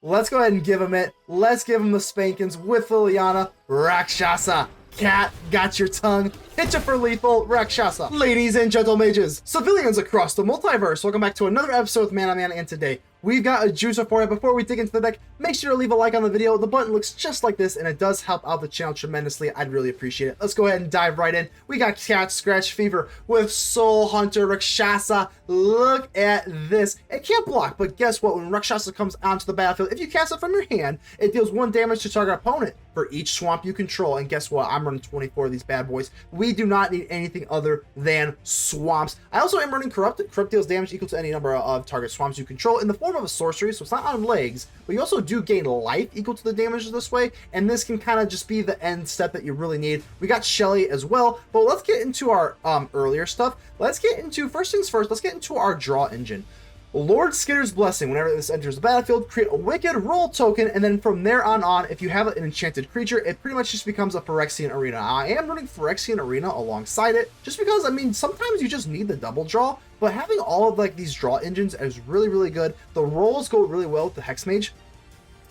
let's go ahead and give him it. Let's give him the spankings with Soulhunter Rakshasa. Cat, got your tongue. Hit you for lethal, Rakshasa. Ladies and mages, civilians across the multiverse, welcome back to another episode with Man on Man, and today we've got a juicer for you. Before we dig into the deck, make sure to leave a like on the video. The button looks just like this, and it does help out the channel tremendously. I'd really appreciate it. Let's go ahead and dive right in. We got Cat Scratch Fever with Soulhunter Rakshasa. Look at this. It can't block, but guess what? When Rakshasa comes onto the battlefield, if you cast it from your hand, it deals 1 damage to target opponent for each swamp you control. And guess what? I'm running 24 of these bad boys. We do not need anything other than swamps. I also am running Corrupted. Corrupt deals damage equal to any number of target swamps you control in the form of a sorcery, so it's not on legs, but you also do gain life equal to the damage this way, and this can kind of just be the end step that you really need. We got Shelly as well, but let's get into our earlier stuff. Let's get into, first things first, let's get into our draw engine. Lord Skitter's Blessing. Whenever this enters the battlefield, create a wicked roll token, and then from there on, if you have an enchanted creature, it pretty much just becomes a Phyrexian Arena. I am running Phyrexian Arena alongside it, just because, I mean, sometimes you just need the double draw, but having all of like these draw engines is really, really good. The rolls go really well with the Hexmage.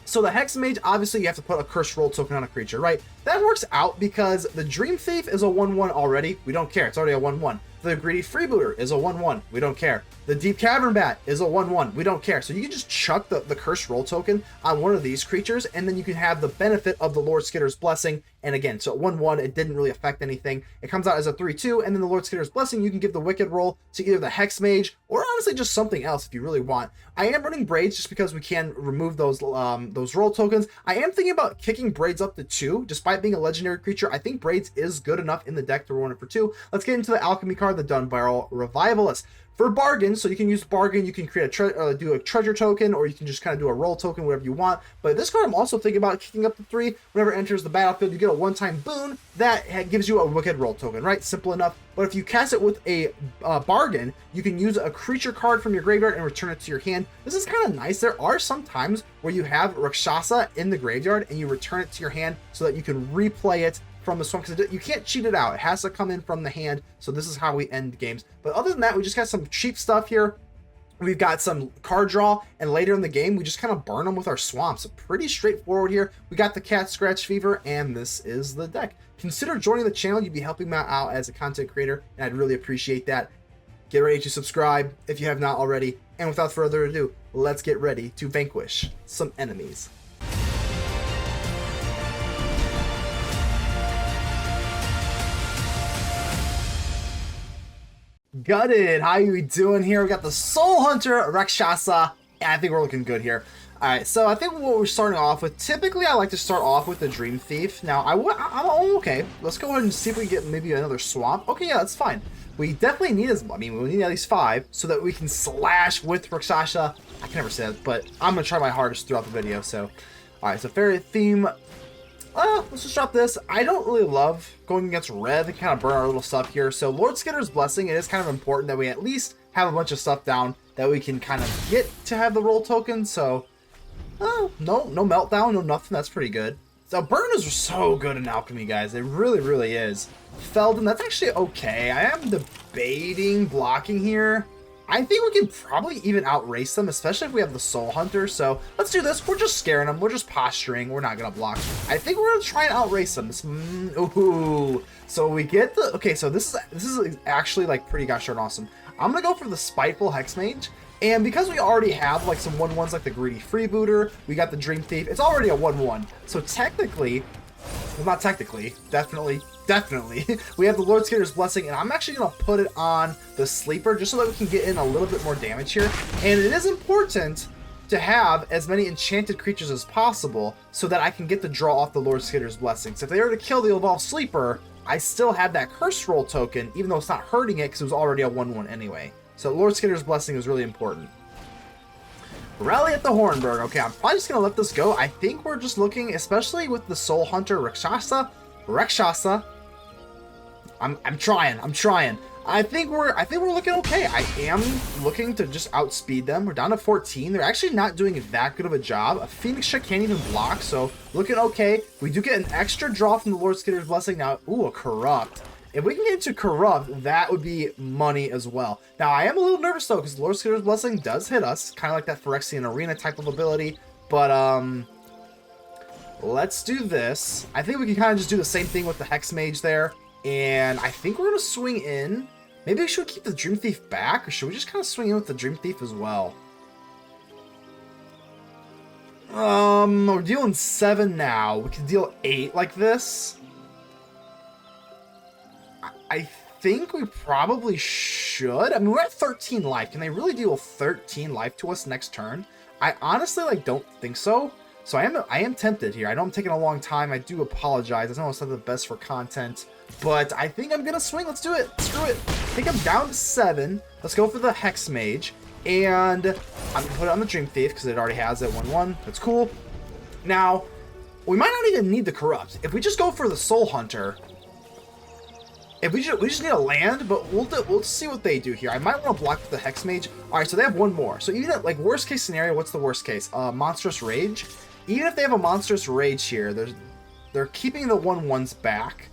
So the Hexmage, obviously you have to put a cursed roll token on a creature, right? That works out because the Dreamthief is a 1/1 already. We don't care. It's already a 1/1. The Greedy Freebooter is a 1/1. We don't care. The Deep-Cavern Bat is a 1/1. We don't care. So you can just chuck the cursed roll token on one of these creatures, and then you can have the benefit of the Lord Skitter's Blessing. And again, so at 1/1, it didn't really affect anything. It comes out as a 3/2, and then the Lord Skitter's Blessing, you can give the wicked roll to either the Hexmage or honestly just something else if you really want. I am running Braids just because we can remove those roll tokens. I am thinking about kicking Braids up to 2, despite being a legendary creature. I think Braids is good enough in the deck to run it for 2. Let's get into the Alchemy card, the Dunbarrow Revivalist. For bargains, so you can use bargain, you can create do a treasure token, or you can just kind of do a roll token, whatever you want. But this card I'm also thinking about kicking up to 3. Whenever it enters the battlefield, you get a one-time boon that gives you a wicked roll token, right? Simple enough. But if you cast it with a bargain, you can use a creature card from your graveyard and return it to your hand. This is kind of nice. There are some times where you have Rakshasa in the graveyard and you return it to your hand so that you can replay it from the swamp, because you can't cheat it out. It has to come in from the hand, so this is how we end games. But other than that, we just got some cheap stuff here. We've got some card draw, and later in the game, we just kind of burn them with our swamps. Pretty straightforward here. We got the Cat Scratch Fever, and this is the deck. Consider joining the channel. You'd be helping me out as a content creator, and I'd really appreciate that. Get ready to subscribe if you have not already. And without further ado, let's get ready to vanquish some enemies. Gutted, how you doing here? We got the Soulhunter Rakshasa, and I think we're looking good here. Alright, so I think what we're starting off with, typically I like to start off with the Dreamthief. Now, I'm okay. Let's go ahead and see if we get maybe another swamp. Okay, yeah, that's fine. We definitely need we need at least 5 so that we can slash with Rakshasa. I can never say that, but I'm going to try my hardest throughout the video, so. Alright, so Fairy Theme. Let's just drop this. I don't really love going against red to kind of burn our little stuff here. So Lord Skitter's Blessing, it is kind of important that we at least have a bunch of stuff down that we can kind of get to have the roll token. So, no meltdown, no nothing. That's pretty good. So burn is so good in Alchemy, guys. It really, really is. Feldon, that's actually okay. I am debating blocking here. I think we can probably even outrace them, especially if we have the Soulhunter. So let's do this. We're just scaring them. We're just posturing. We're not going to block. I think we're going to try and outrace them. Ooh. So we get the... Okay, so this is actually like pretty gosh darn awesome. I'm going to go for the Spiteful Hexmage. And because we already have like some 1/1s like the Greedy Freebooter, we got the Dreamthief. It's already a 1/1. So technically... Well, not technically. Definitely. We have the Lord Skitter's Blessing, and I'm actually going to put it on the Sleeper just so that we can get in a little bit more damage here. And it is important to have as many enchanted creatures as possible so that I can get the draw off the Lord Skitter's Blessing. So if they were to kill the Evolved Sleeper, I still have that Curse Roll token, even though it's not hurting it because it was already a 1/1 anyway. So Lord Skitter's Blessing is really important. Rally at the Hornburg. Okay, I'm probably just going to let this go. I think we're just looking, especially with the Soulhunter Rakshasa. I'm trying. I think we're looking okay. I am looking to just outspeed them. We're down to 14. They're actually not doing that good of a job. A Phoenix Check can't even block, so looking okay. We do get an extra draw from the Lord Skitter's Blessing now. Ooh, a Corrupt. If we can get into Corrupt, that would be money as well. Now, I am a little nervous, though, because Lord Skitter's Blessing does hit us, kind of like that Phyrexian Arena type of ability. But, let's do this. I think we can kind of just do the same thing with the Hexmage there. And I think we're going to swing in. Maybe we should keep the Dreamthief back, or should we just kind of swing in with the Dreamthief as well? We're dealing 7 now. We can deal 8 like this. I think we probably should. I mean, we're at 13 life. Can they really deal 13 life to us next turn? I honestly, like, don't think so. So I am tempted here. I know I'm taking a long time. I do apologize. I know it's not the best for content, but I think I'm gonna swing. Let's do it. Screw it. I think I'm down to 7. Let's go for the Hexmage, and I'm gonna put it on the Dreamthief because it already has it 1/1. That's cool. Now, we might not even need the Corrupt. If we just go for the Soulhunter, if we just need a land, but we'll see what they do here. I might want to block the Hexmage. All right, so they have 1 more. So even at, like, worst case scenario, what's the worst case? Monstrous Rage. Even if they have a Monstrous Rage here, they're keeping the 1/1s back.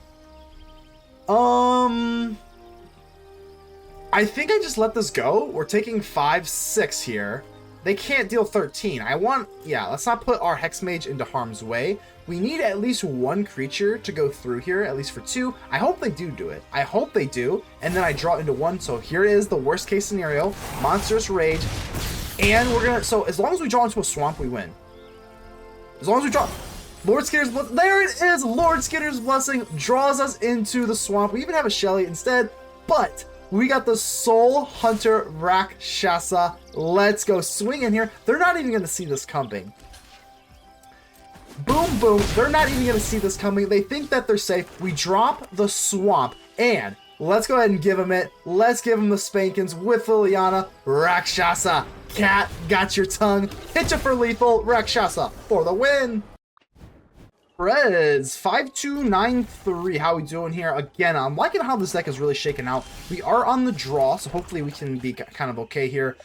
I think I just let this go. We're taking 5, 6 here. They can't deal 13. Yeah, let's not put our Hexmage into harm's way. We need at least 1 creature to go through here, at least for 2. I hope they do it. I hope they do. And then I draw into 1. So here is the worst case scenario. Monstrous Rage. And we're gonna, so as long as we draw into a swamp, we win. As long as we draw, Lord Skitter's Blessing, there it is! Lord Skitter's Blessing draws us into the swamp. We even have a Shelly instead, but we got the Soulhunter Rakshasa. Let's go swing in here. They're not even going to see this coming. Boom, boom. They're not even going to see this coming. They think that they're safe. We drop the swamp, and let's go ahead and give them it. Let's give them the spankings with Liliana. Rakshasa. Cat, got your tongue. Hit you for lethal. Rakshasa for the win. Braids, 5293. How we doing here? Again, I'm liking how this deck is really shaking out. We are on the draw, so hopefully we can be kind of okay here.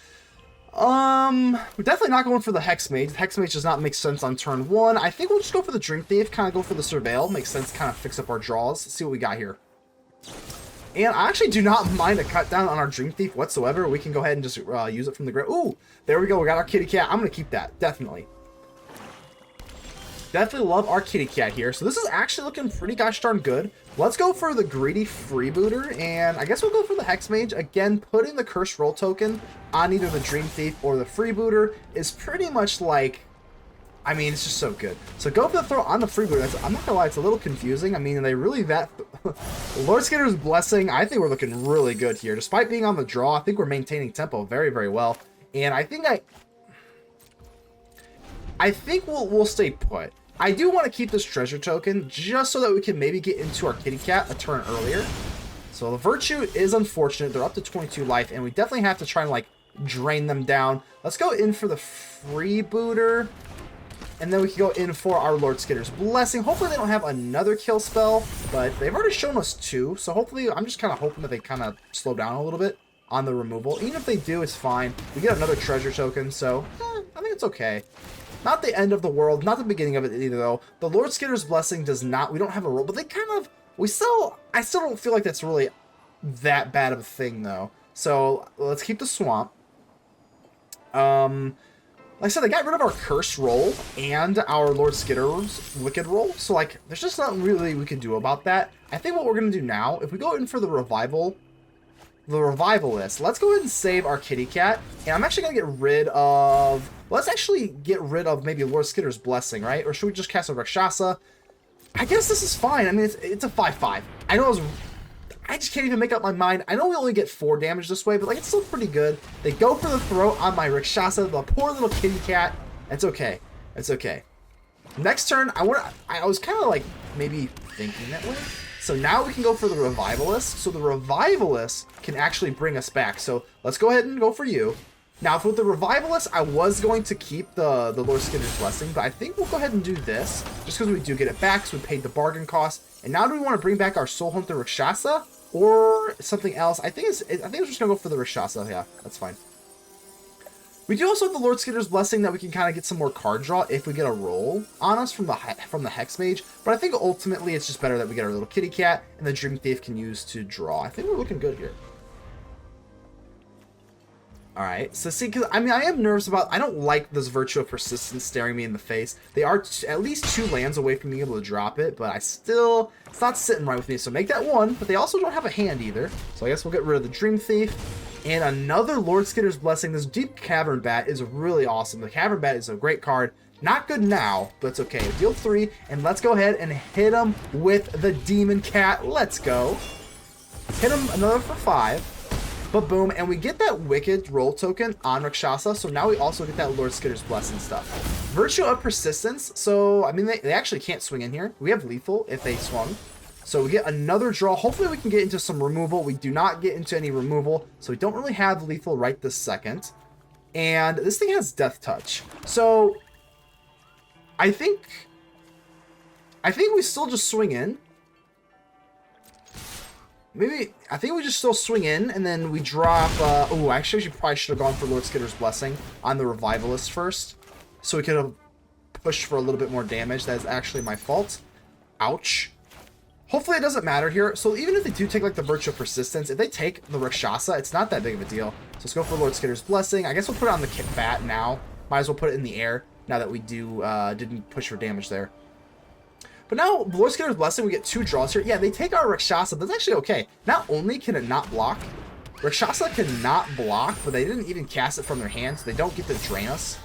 We're definitely not going for the Hexmage. The Hexmage does not make sense on turn 1. I think we'll just go for the Dreamthief, kind of go for the Surveil. Makes sense, kind of fix up our draws. Let's see what we got here. And I actually do not mind a cut down on our Dreamthief whatsoever. We can go ahead and just use it from the grave. Ooh, there we go. We got our kitty cat. I'm going to keep that, definitely. Definitely love our kitty cat here. So this is actually looking pretty gosh darn good. Let's go for the Greedy Freebooter, and I guess we'll go for the Hexmage. Again, putting the Curse Roll token on either the Dreamthief or the Freebooter is pretty much like, I mean, it's just so good. So go for the throw on the Freebooter. I'm not gonna lie, it's a little confusing. I mean, are they really that... Lord Skitter's Blessing, I think we're looking really good here. Despite being on the draw, I think we're maintaining tempo very, very well. And I think we'll stay put. I do want to keep this treasure token just so that we can maybe get into our kitty cat a turn earlier. So the Virtue is unfortunate. They're up to 22 life, and we definitely have to try and, like, drain them down. Let's go in for the Freebooter, and then we can go in for our Lord Skitter's Blessing. Hopefully they don't have another kill spell, but they've already shown us 2, so hopefully I'm just kind of hoping that they kind of slow down a little bit on the removal. Even if they do, it's fine. We get another treasure token, so I think it's okay. Not the end of the world, not the beginning of it either, though. The Lord Skitter's Blessing does not, we don't have a roll, but they kind of, I still don't feel like that's really that bad of a thing, though. So let's keep the swamp. Like I said, they got rid of our Curse roll and our Lord Skitter's Wicked roll, so, like, there's just nothing really we can do about that. I think what we're going to do now, if we go in for the Revivalist, let's go ahead and save our kitty cat, and I'm actually going to get rid of... Let's actually get rid of maybe Lord Skitter's Blessing, right? Or should we just cast a Rakshasa? I guess this is fine. I mean, it's a 5/5. I know I just can't even make up my mind. I know we only get 4 damage this way, but, like, it's still pretty good. They go for the throat on my Rakshasa, the poor little kitty cat. It's okay. It's okay. Next turn, I was kind of, like, maybe thinking that way. So now we can go for the Revivalist. So the Revivalist can actually bring us back. So let's go ahead and go for you. Now, with the Revivalist, I was going to keep the Lord Skitter's Blessing, but I think we'll go ahead and do this, just because we do get it back, so we paid the bargain cost. And now do we want to bring back our Soulhunter Rakshasa, or something else? I think we're just going to go for the Rakshasa. Yeah, that's fine. We do also have the Lord Skitter's Blessing that we can kind of get some more card draw if we get a roll on us from the Hexmage, but I think ultimately it's just better that we get our little kitty cat, and the Dreamthief can use to draw. I think we're looking good here. Alright, so see, because, I mean, I am nervous about... I don't like this Virtue of Persistence staring me in the face. They are at least 2 lands away from being able to drop it, but I still... It's not sitting right with me, so make that 1, but they also don't have a hand either. So I guess we'll get rid of the Dream Thief. And another Lord Skitter's Blessing. This Deep-Cavern Bat is really awesome. The Cavern Bat is a great card. Not good now, but it's okay. Deal 3, and let's go ahead and hit him with the Demon Cat. Let's go. Hit him another for 5. But boom, and we get that Wicked roll token on Rakshasa, so now we also get that Lord Skitter's Blessing stuff. Virtue of Persistence, so, I mean, they actually can't swing in here. We have Lethal if they swung. So we get another draw. Hopefully we can get into some removal. We do not get into any removal, so we don't really have Lethal right this second. And this thing has Death Touch. So, I think we still just swing in. Maybe, I think we just still swing in, and then we drop, oh, actually, we probably should have gone for Lord Skitter's Blessing on the Revivalist first, so we could have pushed for a little bit more damage. That is actually my fault. Ouch. Hopefully it doesn't matter here. So even if they do take, like, the Virtue of Persistence, if they take the Rakshasa, it's not that big of a deal. So let's go for Lord Skitter's Blessing. I guess we'll put it on the bat now. Might as well put it in the air, now that we didn't push for damage there. But now, Lord Skitter's Blessing, we get 2 draws here. Yeah, they take our Rakshasa. That's actually okay. Not only can it not block, Rakshasa cannot block, but they didn't even cast it from their hands. So they don't get to drain us.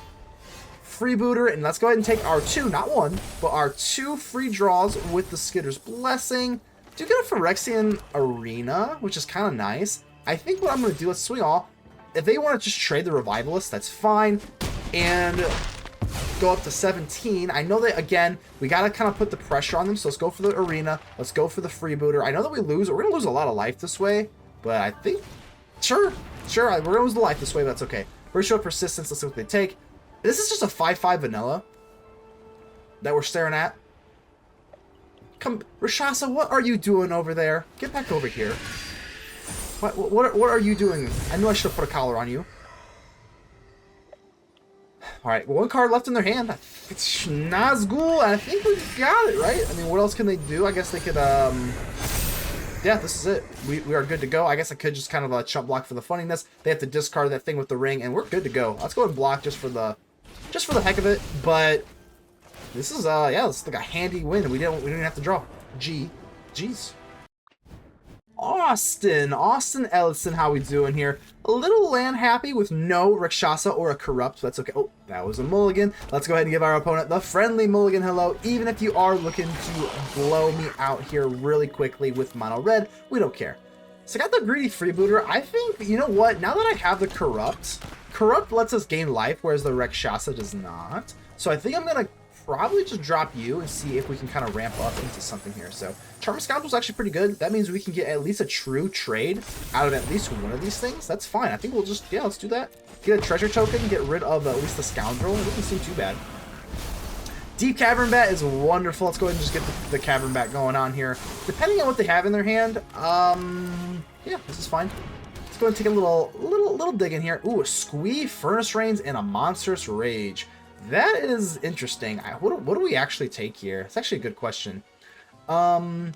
Freebooter, and let's go ahead and take our 2, not 1, but our 2 free draws with the Skitter's Blessing. Do get a Phyrexian Arena, which is kind of nice. I think what I'm going to do, let's swing all. If they want to just trade the Revivalist, that's fine. And go up to 17. I know that, again, we got to kind of put the pressure on them, so let's go for the Arena. Let's go for the Freebooter. I know that we're going to lose a lot of life this way, but I think, sure, we're going to lose the life this way, but that's okay. Virtue of Persistence, let's see what they take. This is just a 5/5 vanilla that we're staring at. Come, Rakshasa, what are you doing over there? Get back over here. What are you doing? I knew I should have put a collar on you. Alright, 1 card left in their hand. It's Nazgul, and I think we got it, right? I mean, what else can they do? I guess they could, yeah, this is it. We are good to go. I guess I could just kind of chump block for the funniness. They have to discard that thing with the ring, and we're good to go. Let's go and block just for the heck of it. But this is, yeah, this is like a handy win. We didn't even have to draw. Jeez. Austin Ellison, how we doing here? A little land happy with no Rakshasa or a Corrupt. That's okay. Oh, that was a mulligan. Let's go ahead and give our opponent the friendly mulligan hello. Even if you are looking to blow me out here really quickly with mono red, we don't care. So I got the Greedy Freebooter. I think, you know what? Now that I have the Corrupt lets us gain life, whereas the Rakshasa does not. So I think I'm going to probably just drop you and see if we can kind of ramp up into something here. So Charm Scoundrel is actually pretty good. That means we can get at least a true trade out of at least one of these things. That's fine. I think we'll just, yeah, let's do that. Get a treasure token, get rid of at least the Scoundrel. It doesn't seem too bad. Deep-Cavern Bat is wonderful. Let's go ahead and just get the Cavern Bat going on here. Depending on what they have in their hand, yeah, this is fine. Let's go ahead and take a little dig in here. Ooh, a Squee, Furnace Rains, and a Monstrous Rage. That is interesting. What do we actually take here? It's actually a good question. Yeah,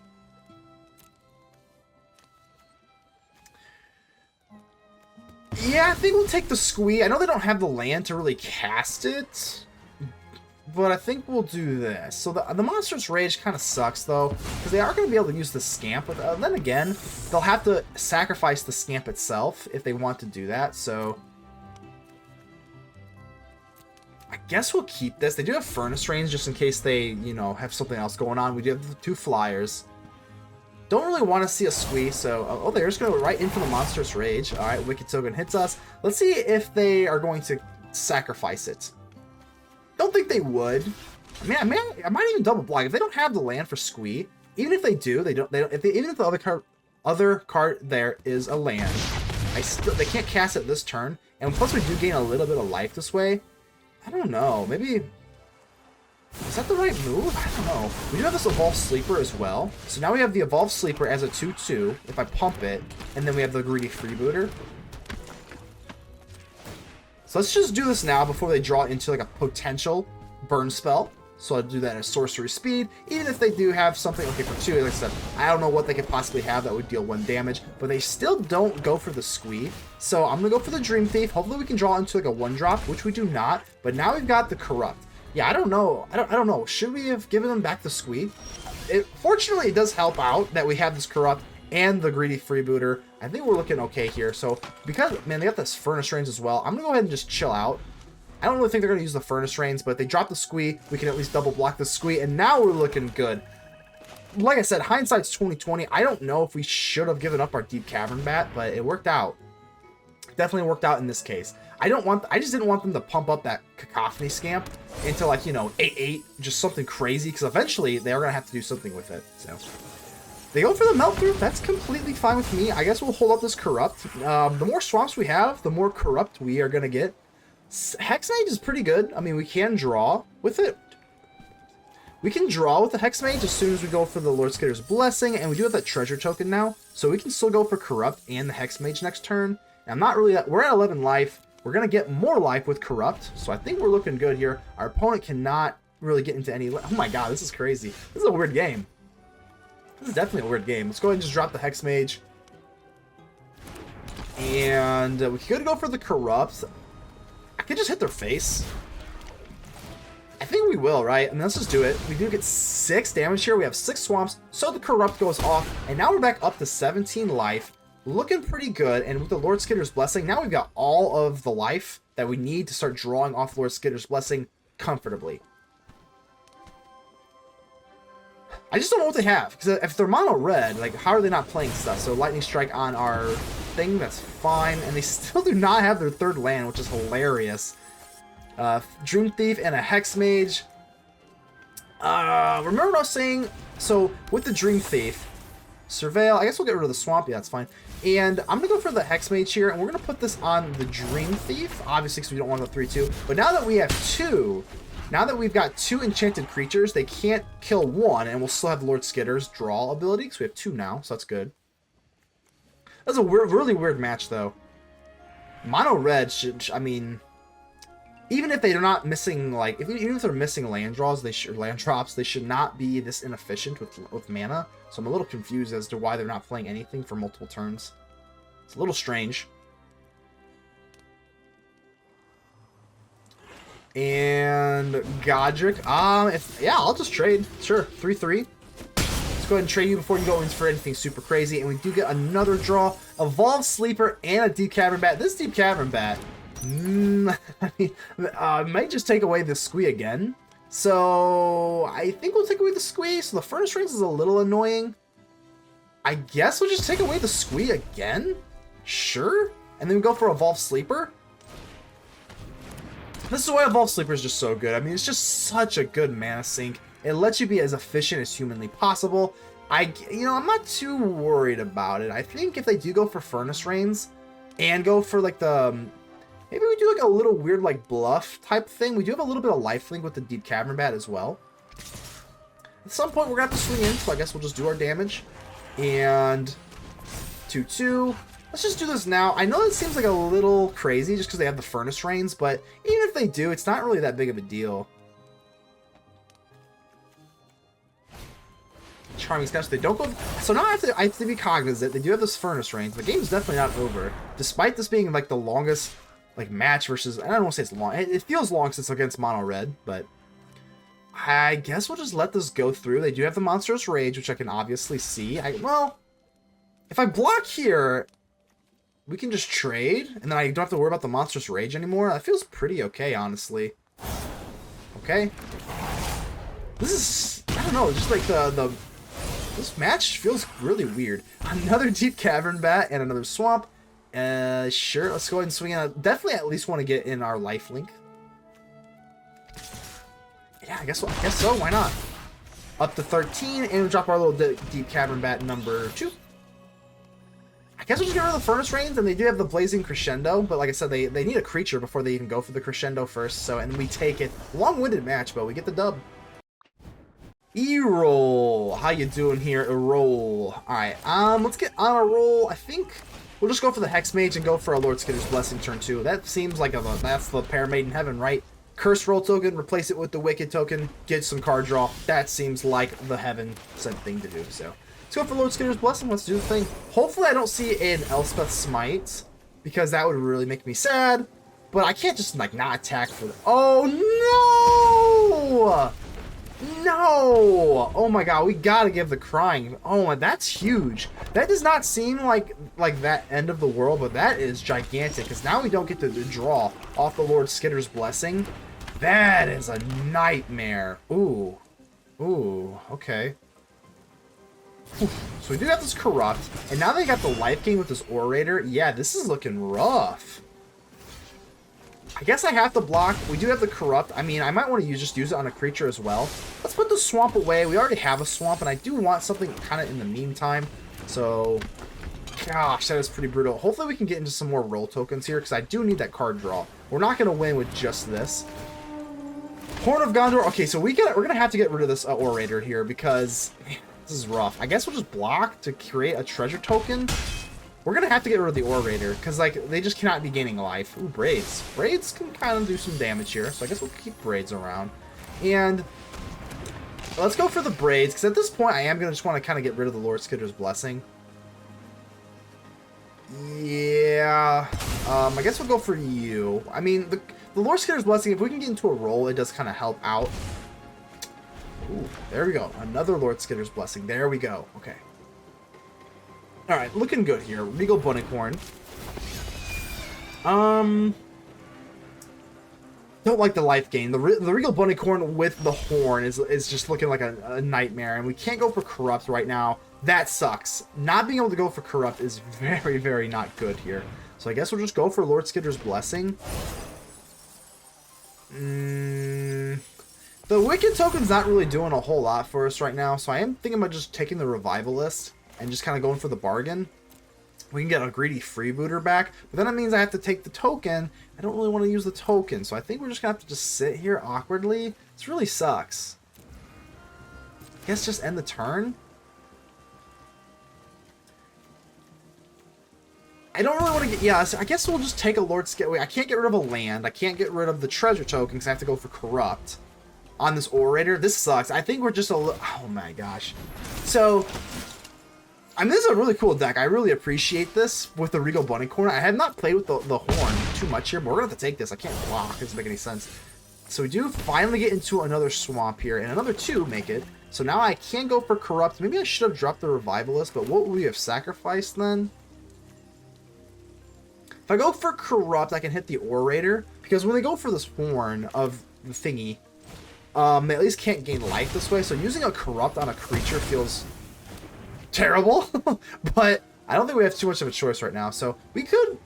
I think we'll take the Squee. I know they don't have the land to really cast it, but I think we'll do this. So the Monstrous Rage kind of sucks, though, because they are going to be able to use the Scamp. But then again, they'll have to sacrifice the Scamp itself if they want to do that, so I guess we'll keep this. They do have Furnace Rains just in case they, you know, have something else going on. We do have the 2 flyers. Don't really want to see a Squee, so oh, they're just going to go right in for the Monstrous Rage. All right, Wicked Token hits us. Let's see if they are going to sacrifice it. Don't think they would. I mean, I might even double block if they don't have the land for Squee. Even if they do, even if the other card there is a land, they can't cast it this turn. And plus, we do gain a little bit of life this way. I don't know. Maybe is that the right move? I don't know. We do have this Evolved Sleeper as well. So now we have the Evolved Sleeper as a 2/2 if I pump it, and then we have the Greedy Freebooter. So let's just do this now before they draw into like a potential burn spell. so I'll do that at sorcery speed. Even if they do have something, okay, for 2, like I said, I don't know what they could possibly have that would deal 1 damage, but they still don't go for the squee. So I'm gonna go for the Dreamthief. Hopefully we can draw into like a 1-drop, which we do not. But now we've got the Corrupt. Yeah, I don't know. I don't know. Should we have given them back the squee? Fortunately, it does help out that we have this Corrupt and the Greedy Freebooter. I think we're looking okay here. So because, man, they got this Furnace Rains as well. I'm gonna go ahead and just chill out. I don't really think they're going to use the Furnace Rains, but if they drop the squee, we can at least double block the squee, and now we're looking good. Like I said, hindsight's 2020. I don't know if we should have given up our Deep-Cavern Bat, but it worked out. Definitely worked out in this case. I just didn't want them to pump up that Cacophony Scamp into, like, you know, 8/8, just something crazy, because eventually they are going to have to do something with it. So they go for the Melt Through. That's completely fine with me. I guess we'll hold up this Corrupt. The more swamps we have, the more Corrupt we are going to get. Hexmage is pretty good. I mean, we can draw with it. We can draw with the Hexmage as soon as we go for the Lord Skitter's Blessing, and we do have that treasure token now, so we can still go for Corrupt and the Hexmage next turn. And I'm not really... We're at 11 life. We're going to get more life with Corrupt, so I think we're looking good here. Our opponent cannot really get into any... Oh my god, this is crazy. This is a weird game. This is definitely a weird game. Let's go ahead and just drop the Hexmage. And we could go for the Corrupt. I could just hit their face. I think we will, right? I mean, let's just do it. We do get 6 damage here. We have 6 swamps, so the Corrupt goes off. And now we're back up to 17 life. Looking pretty good. And with the Lord Skitter's Blessing, now we've got all of the life that we need to start drawing off Lord Skitter's Blessing comfortably. I just don't know what they have. Because if they're mono red, like, how are they not playing stuff? So Lightning Strike on our thing, that's fine. And they still do not have their 3rd land, which is hilarious. Dreamthief and a Hexmage. Remember what I was saying? So with the Dreamthief, Surveil, I guess we'll get rid of the Swamp. Yeah, that's fine. And I'm going to go for the Hexmage here, and we're going to put this on the Dreamthief, obviously because we don't want the 3/2. But now that we have 2... Now that we've got 2 enchanted creatures, they can't kill 1, and we'll still have Lord Skitter's draw ability, because we have 2 now, so that's good. That's a really weird match, though. Mono red should, I mean, even if they're not missing, like, even if they're missing land draws, land drops, they should not be this inefficient with mana. So I'm a little confused as to why they're not playing anything for multiple turns. It's a little strange. And Godric, yeah, I'll just trade. Sure, 3/3. Let's go ahead and trade you before you go in for anything super crazy. And we do get another draw, Evolved Sleeper, and a Deep-Cavern Bat. This Deep-Cavern Bat, I mean, might just take away the squee again. So I think we'll take away the squee. So the Furnace Rings is a little annoying. I guess we'll just take away the squee again. Sure, and then we go for Evolved Sleeper. This is why Evolved Sleeper is just so good. I mean, it's just such a good mana sink. It lets you be as efficient as humanly possible. I'm not too worried about it. I think if they do go for Furnace Rains and go for like the, maybe we do like a little weird like bluff type thing. We do have a little bit of lifelink with the Deep-Cavern Bat as well. At some point we're gonna have to swing in, so I guess we'll just do our damage. And 2/2. Let's just do this now. I know it seems like a little crazy just because they have the Furnace Rains, but even if they do, it's not really that big of a deal. Charming Sketch, they don't go... So now I have to be cognizant. They do have this Furnace Rains. The game's definitely not over. Despite this being like the longest like match versus... I don't want to say it's long. It feels long since it's against Mono Red, but... I guess we'll just let this go through. They do have the Monstrous Rage, which I can obviously see. Well, if I block here... We can just trade, and then I don't have to worry about the Monstrous Rage anymore. That feels pretty okay, honestly. Okay. This is, I don't know, just like this match feels really weird. Another Deep-Cavern Bat and another Swamp. Sure, let's go ahead and swing in. Definitely at least want to get in our lifelink. Yeah, I guess so, why not? Up to 13, and we drop our little Deep-Cavern Bat number 2. I guess we'll just get rid of the Furnace Rains, and they do have the Blazing Crescendo, but like I said, they need a creature before they even go for the Crescendo first, so, and we take it. Long-winded match, but we get the dub. E-roll. How you doing here, E-roll? Alright, let's get on a roll. I think we'll just go for the Hexmage and go for a Lord Skitter's Blessing turn 2. That seems like that's the pair made in heaven, right? Curse Roll token, replace it with the Wicked token, get some card draw. That seems like the heaven sent thing to do. So let's go for Lord Skitter's Blessing. Let's do the thing. Hopefully I don't see an Elspeth Smite, because that would really make me sad. But I can't just like not attack for the... Oh no! No! Oh my god, we gotta give the crying. Oh, that's huge. That does not seem like that end of the world, but that is gigantic, because now we don't get to draw off the Lord Skitter's Blessing. That is a nightmare. Ooh. Ooh, okay. So we do have this Corrupt, and now they got the life gain with this Orator. Yeah, this is looking rough. I guess I have to block. We do have the Corrupt. I mean, I might want to just use it on a creature as well. Let's put the Swamp away. We already have a Swamp, and I do want something kind of in the meantime. So, gosh, that is pretty brutal. Hopefully we can get into some more roll tokens here, because I do need that card draw. We're not going to win with just this. Horn of Gondor. Okay, so we're going to have to get rid of this Orator here, because man, this is rough. I guess we'll just block to create a treasure token. We're going to have to get rid of the Orator, because like they just cannot be gaining life. Ooh, Braids. Braids can kind of do some damage here, so I guess we'll keep Braids around. And let's go for the Braids, because at this point I am going to just want to kind of get rid of the Lord Skitter's Blessing. Yeah. I guess we'll go for you. I mean, the Lord Skitter's Blessing, if we can get into a roll, it does kind of help out. Ooh, there we go. Another Lord Skitter's Blessing. There we go. Okay. Alright, looking good here. Regal Bunnicorn. Don't like the life gain. The Regal Bunnicorn with the Horn is just looking like a nightmare. And we can't go for Corrupt right now. That sucks. Not being able to go for Corrupt is very, very not good here. So I guess we'll just go for Lord Skitter's Blessing. The Wicked token's not really doing a whole lot for us right now. So I am thinking about just taking the Revivalist and just kind of going for the bargain. We can get a Greedy Freebooter back, but then that means I have to take the token. I don't really want to use the token, so I think we're just going to have to just sit here awkwardly. This really sucks. I guess just end the turn. I don't really want to get... Yeah, so I guess we'll just take a Lord Skit. Wait, I can't get rid of a land. I can't get rid of the treasure token because I have to go for Corrupt on this Orator. This sucks. I think we're just a little... Oh my gosh. So... I mean, this is a really cool deck. I really appreciate this with the Regal Bunnicorn. I have not played with the Horn too much here, but we're going to have to take this. I can't block. It doesn't make any sense. So we do finally get into another Swamp here, and another 2 make it. So now I can go for Corrupt. Maybe I should have dropped the Revivalist, but what would we have sacrificed then? If I go for Corrupt, I can hit the Orator, because when they go for this Horn of the thingy, they at least can't gain life this way. So using a Corrupt on a creature feels... terrible, but I don't think we have too much of a choice right now. So we could...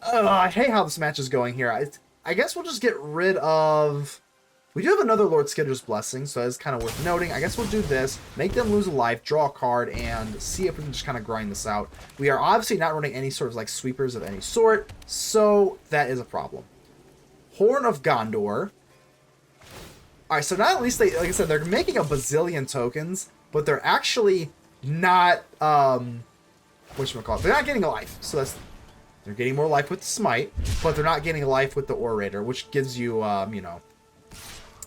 I hate how this match is going here. I guess we'll just get rid of... We do have another Lord Skitter's Blessing, so that's kind of worth noting. I guess we'll do this, make them lose a life, draw a card, and see if we can just kind of grind this out. We are obviously not running any sort of like sweepers of any sort, so that is a problem. Horn of Gondor. Alright, so now at least they, like I said, they're making a bazillion tokens, but they're actually not, whatchamacallit, they're not getting a life. So that's, they're getting more life with the Smite, but they're not getting a life with the Orator, which gives you, you know,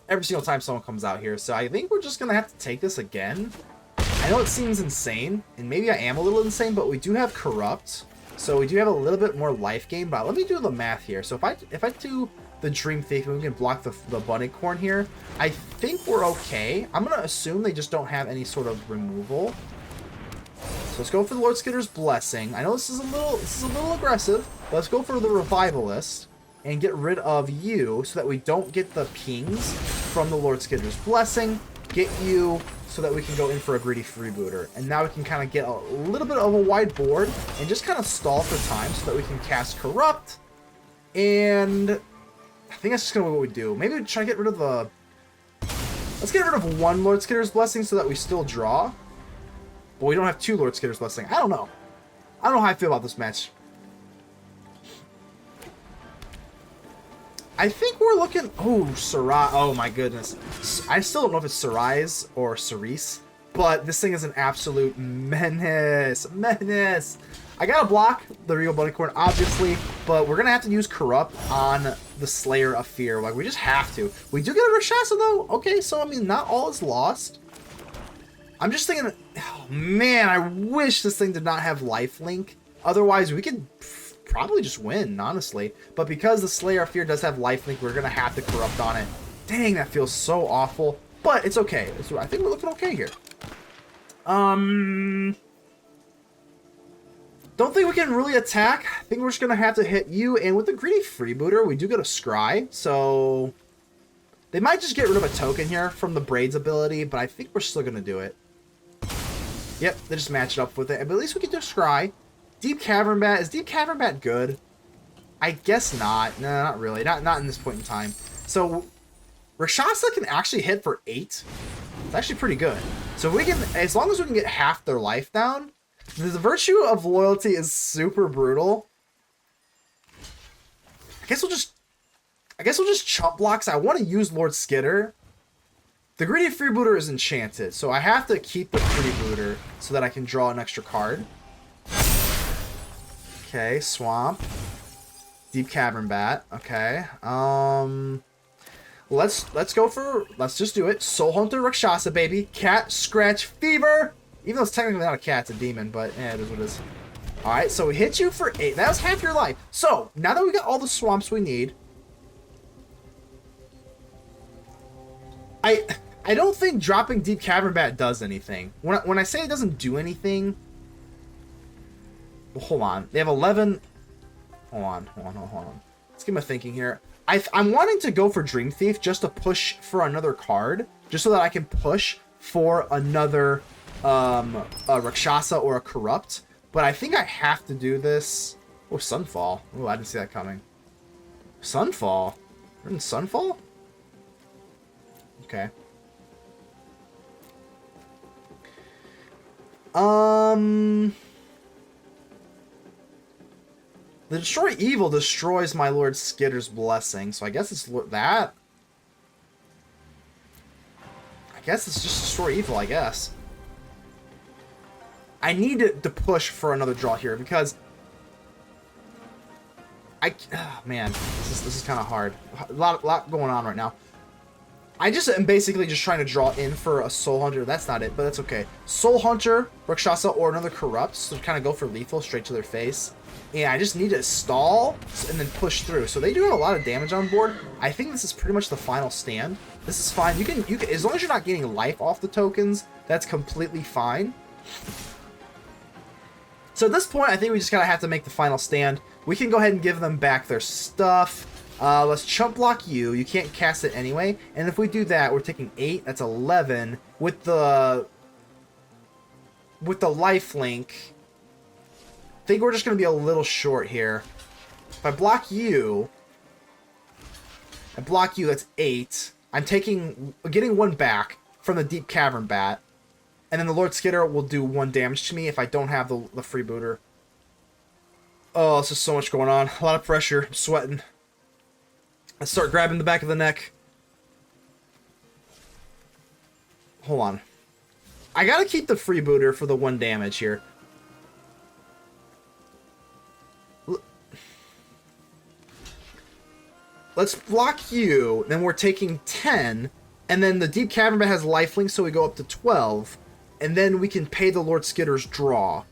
every single time someone comes out here. So I think we're just going to have to take this again. I know it seems insane, and maybe I am a little insane, but we do have Corrupt, so we do have a little bit more life gain, but let me do the math here. So if I do the Dreamthief and we can block the Bunnicorn here, I think we're okay. I'm going to assume they just don't have any sort of removal. So let's go for the Lord Skitter's Blessing. I know this is a little aggressive, but let's go for the Revivalist and get rid of you so that we don't get the pings from the Lord Skitter's Blessing. Get you so that we can go in for a Greedy Freebooter. And now we can kind of get a little bit of a wide board and just kind of stall for time so that we can cast Corrupt. And I think that's just going to be what we do. Maybe we try to get rid of the... Let's get rid of one Lord Skitter's Blessing so that we still draw. But we don't have 2 Lord Skitter's Blessing. I don't know. I don't know how I feel about this match. I think we're looking... Oh, Sarai. Oh, my goodness. I still don't know if it's Sarai's or Cerise, but this thing is an absolute menace. Menace. I gotta block the Regal Bunnycorn, obviously, but we're gonna have to use Corrupt on the Slayer of Fear. Like, we just have to. We do get a Rakshasa, though. Okay, so, I mean, not all is lost. I'm just thinking, oh, man, I wish this thing did not have lifelink. Otherwise, we could probably just win, honestly. But because the Slayer of Fear does have lifelink, we're gonna have to Corrupt on it. Dang, that feels so awful. But it's okay. I think we're looking okay here. Don't think we can really attack. I think we're just going to have to hit you. And with the Greedy Freebooter, we do get a Scry. So they might just get rid of a token here from the Braids ability. But I think we're still going to do it. Yep, they just matched up with it. But at least we can do Scry. Deep-Cavern Bat. Is Deep-Cavern Bat good? I guess not. No, not really. Not in this point in time. So Rakshasa can actually hit for 8. It's actually pretty good. So if we can, as long as we can get half their life down, the virtue of loyalty is super brutal. I guess we'll just chump blocks. I want to use Lord Skitter. The Greedy Freebooter is enchanted, so I have to keep the Freebooter so that I can draw an extra card. Okay, Swamp. Deep-Cavern Bat. Okay. Let's just do it. Soulhunter Rakshasa, baby. Cat Scratch Fever. Even though it's technically not a cat, it's a demon, but it is what it is. Alright, so we hit you for 8. That was half your life. So, now that we got all the swamps we need, I don't think dropping Deep-Cavern Bat does anything. When I say it doesn't do anything, well, hold on. They have 11. Hold on. Let's get my thinking here. I'm wanting to go for Dreamthief just to push for another card, just so that I can push for another a Rakshasa or a Corrupt. But I think I have to do this. Oh, Sunfall. Oh, I didn't see that coming. Sunfall? We're in Sunfall? Okay. The Destroy Evil destroys my Lord Skitter's Blessing, so I guess it's that. I guess it's just Destroy Evil, I guess. I need to push for another draw here, because man, this is kind of hard. A lot going on right now. I just am basically just trying to draw in for a Soul Hunter. That's not it, but that's okay. Soul Hunter, Rakshasa, or another Corrupt, so kind of go for lethal straight to their face. And I just need to stall and then push through. So they do have a lot of damage on board. I think this is pretty much the final stand. This is fine. You can as long as you're not getting life off the tokens, that's completely fine. So at this point, I think we just gotta have to make the final stand. We can go ahead and give them back their stuff. Let's chump block you. You can't cast it anyway. And if we do that, we're taking 8. That's 11. With the life link, I think we're just going to be a little short here. If I block you, that's 8. I'm getting 1 back from the Deep-Cavern Bat. And then the Lord Skitter will do 1 damage to me if I don't have the Freebooter. Oh, this is so much going on. A lot of pressure. I'm sweating. Let's start grabbing the back of the neck. Hold on. I gotta keep the Freebooter for the 1 damage here. Let's block you, then we're taking 10, and then the Deep-Cavern Bat has lifelink, so we go up to 12, and then we can pay the Lord Skitter's draw.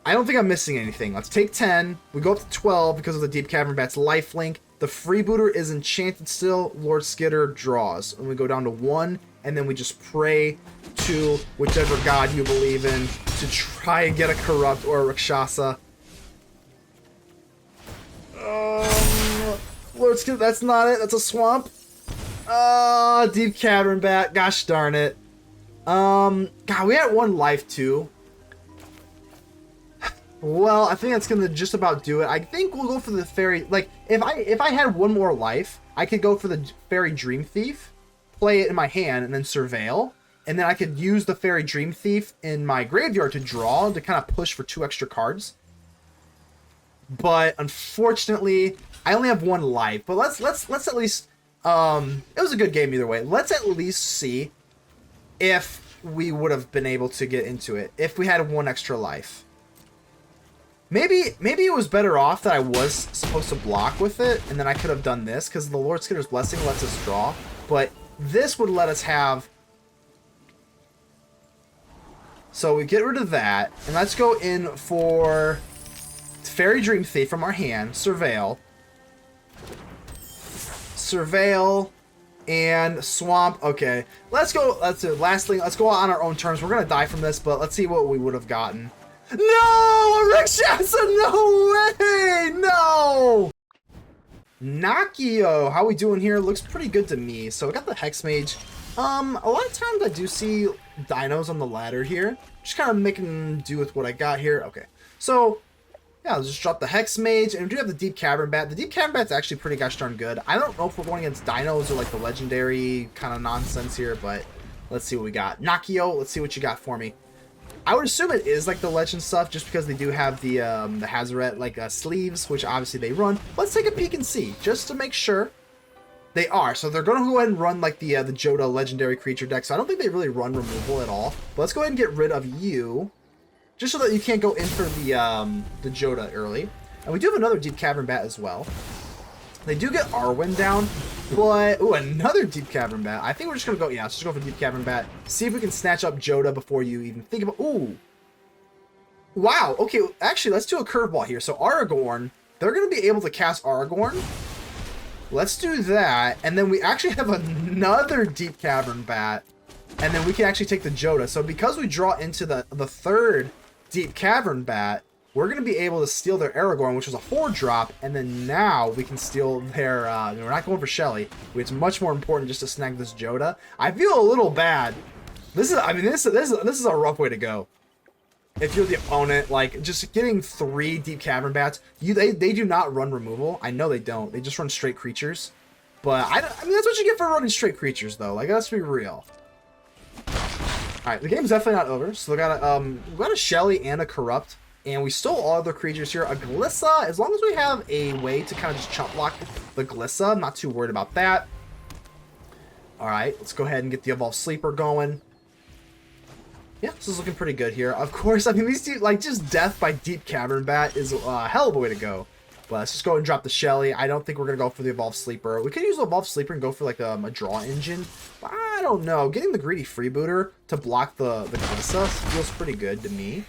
I don't think I'm missing anything. Let's take 10, we go up to 12 because of the Deep-Cavern Bat's lifelink. The Freebooter is enchanted still, Lord Skitter draws, and we go down to 1, and then we just pray to whichever god you believe in to try and get a Corrupt or a Rakshasa. Lord Skitter, that's not it. That's a swamp. Deep-Cavern Bat. Gosh darn it. God, we had 1 life too. Well, I think that's gonna just about do it. I think we'll go for the Faerie. Like, if I had 1 more life, I could go for the Faerie Dreamthief, play it in my hand, and then surveil. And then I could use the Faerie Dreamthief in my graveyard to draw to kind of push for 2 extra cards. But unfortunately, I only have 1 life. But let's at least it was a good game either way. Let's at least see if we would have been able to get into it if we had 1 extra life. Maybe it was better off that I was supposed to block with it, and then I could have done this, because the Lord Skitter's Blessing lets us draw. But this would let us have... So we get rid of that, and let's go in for Faerie Dreamthief from our hand, Surveil, and Swamp. Okay, let's go. Let's do last thing. Let's go on our own terms. We're gonna die from this, but let's see what we would have gotten. No, Rakshasa, no way, no. Nakio, how we doing here? Looks pretty good to me. So I got the Hexmage. A lot of times I do see dinos on the ladder here. Just kind of making them do with what I got here. Okay, so yeah, I'll just drop the Hexmage, and we do have the Deep-Cavern Bat. The Deep-Cavern Bat's actually pretty gosh darn good. I don't know if we're going against dinos or like the legendary kind of nonsense here, but let's see what we got. Nakio, let's see what you got for me. I would assume it is like the legend stuff, just because they do have the Hazaret like sleeves, which obviously they run. Let's take a peek and see, just to make sure. They are, so they're going to go ahead and run like the Joda legendary creature deck. So I don't think they really run removal at all. But let's go ahead and get rid of you, just so that you can't go in for the Joda early. And we do have another Deep-Cavern Bat as well. They do get Arwen down, but ooh, another Deep-Cavern Bat. I think we're just gonna go. Yeah, let's just go for Deep-Cavern Bat. See if we can snatch up Joda before you even think about. Ooh, wow. Okay, actually, let's do a curveball here. So Aragorn, they're gonna be able to cast Aragorn. Let's do that, and then we actually have another Deep-Cavern Bat, and then we can actually take the Joda. So because we draw into the third Deep-Cavern Bat, we're going to be able to steal their Aragorn, which was a 4-drop, and then now we can steal their, we're not going for Shelly. It's much more important just to snag this Joda. I feel a little bad. This is, I mean, this is a rough way to go. If you're the opponent, like, just getting 3 Deep-Cavern Bats, they do not run removal. I know they don't. They just run straight creatures. But, I mean, that's what you get for running straight creatures, though. Like, let's be real. Alright, the game's definitely not over. So we got a Shelly and a Corrupt. And we stole all other creatures here. A Glissa, as long as we have a way to kind of just chump block the Glissa, I'm not too worried about that. Alright, let's go ahead and get the Evolved Sleeper going. Yeah, this is looking pretty good here. Of course, I mean, these two, like, just death by Deep-Cavern Bat is a hell of a way to go. But let's just go and drop the Shelly. I don't think we're going to go for the Evolved Sleeper. We could use the Evolved Sleeper and go for, like, a draw engine. But I don't know. Getting the Greedy Freebooter to block the Glissa feels pretty good to me.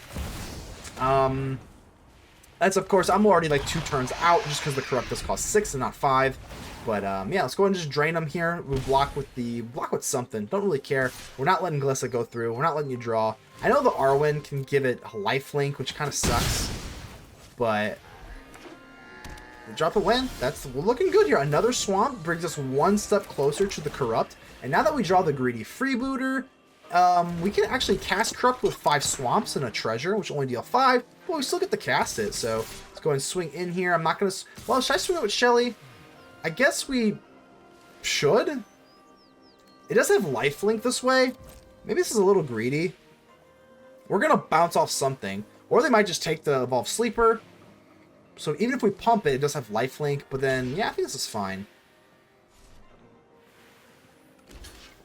That's, of course, I'm already, like, 2 turns out just because the Corrupt does cost 6 and not 5. But, yeah, let's go ahead and just drain them here. We block with something. Don't really care. We're not letting Glissa go through. We're not letting you draw. I know the Arwen can give it a lifelink, which kind of sucks. But we drop a win. We're looking good here. Another Swamp brings us 1 step closer to the Corrupt. And now that we draw the Greedy Freebooter, we can actually cast Corrupt with 5 Swamps and a Treasure, which only deal 5. But we still get to cast it. So let's go ahead and swing in here. I'm not going to... Well, should I swing it with Shelly? I guess we should. It does have lifelink this way. Maybe this is a little greedy. We're going to bounce off something. Or they might just take the Evolved Sleeper. So even if we pump it, it does have lifelink. But then, yeah, I think this is fine.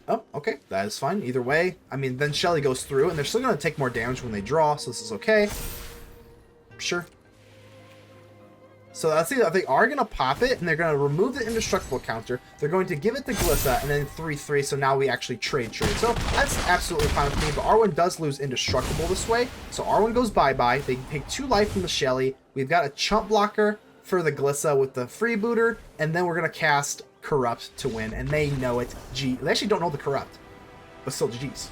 Oh, okay. That is fine. Either way. I mean, then Shelly goes through, and they're still going to take more damage when they draw. So this is okay. Sure. So let's see, they are going to pop it, and they're going to remove the indestructible counter. They're going to give it to Glissa, and then 3/3, so now we actually trade. So that's absolutely fine with me, but Arwen does lose indestructible this way. So Arwen goes bye-bye. They take 2 life from the Shelly. We've got a chump blocker for the Glissa with the Freebooter, and then we're going to cast Corrupt to win, and they know it. They actually don't know the Corrupt, but still GG's.